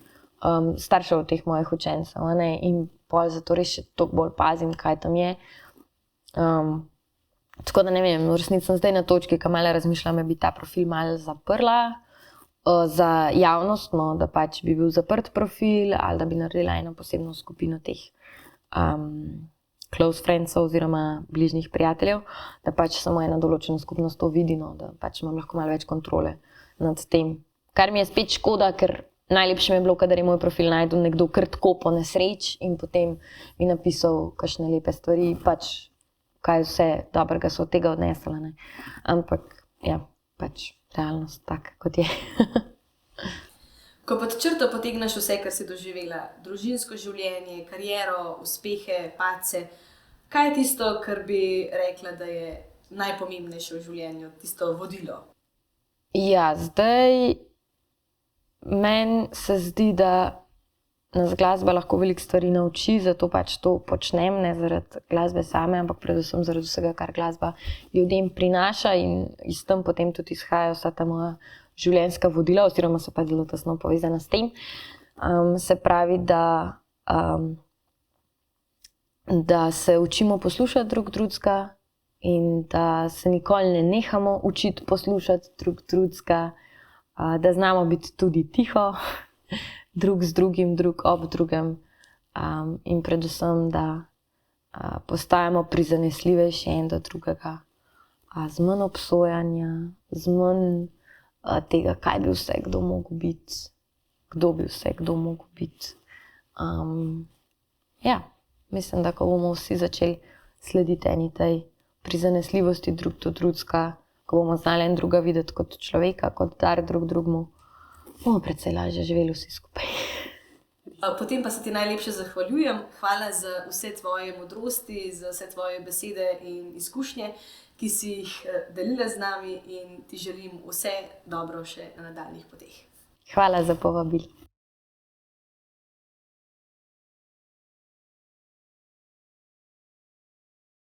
staršev teh mojih učencev, ne, in pol zato res še toliko bolj pazim, kaj tam je. Tako da ne vem, v resnici sem zdaj na točki, ko malo razmišljam, da bi ta profil malo zaprla za javnost, no, da pač bi bil zaprt profil ali da bi naredila eno posebno skupino teh close friendsov oziroma bližnjih prijateljev, da pač samo ena določena skupnost to vidi, no, da pač imam lahko malo več kontrole nad tem. Kar mi je spet škoda, ker najlepše mi je bilo, kadar je moj profil našel nekdo kar tako po nesreč in potem mi napisal kakšne lepe stvari, pač kaj vse dobrega so od tega odnesla, ne. Ampak ja, pač realnost taka, kot je. Ko pod črto potegneš vse, kar si doživela, družinsko življenje, kariero, uspehe, padce, kaj je tisto, kar bi rekla, da je najpomembnejše v življenju, tisto vodilo? Ja, zdaj meni se zdi, da nas glasba lahko veliko stvari nauči, zato pač to počnem, ne zaradi glasbe same, ampak predvsem zaradi vsega, kar glasba ljudem prinaša in iz tam potem tudi izhaja vsa ta moja življenjska vodila, oziroma so pa zelo tesno povezana s tem. Se pravi, da se učimo poslušati drug drugega in da se nikoli ne nehamo učiti poslušati drug drugega, da znamo biti tudi tiho, drug z drugim, drug ob drugem in predvsem, da postajamo prizanesljivejši en do drugega, z manj obsojanja, z manj tega, kaj bi vse kdo mogel biti, kdo bi vse kdo mogel biti. Ja, mislim, da ko bomo vsi začeli slediti eni tej prizanesljivosti drug do drugega, ko bomo znali en druga videti kot človeka, kot dar drug drugemu, bomo precej lažje živeli vsi skupaj. Potem pa se ti najlepše zahvaljujem. Hvala za vse tvoje modrosti, za vse tvoje besede in izkušnje, ki si jih delila z nami in ti želim vse dobro še na nadaljnjih poteh. Hvala za povabilo.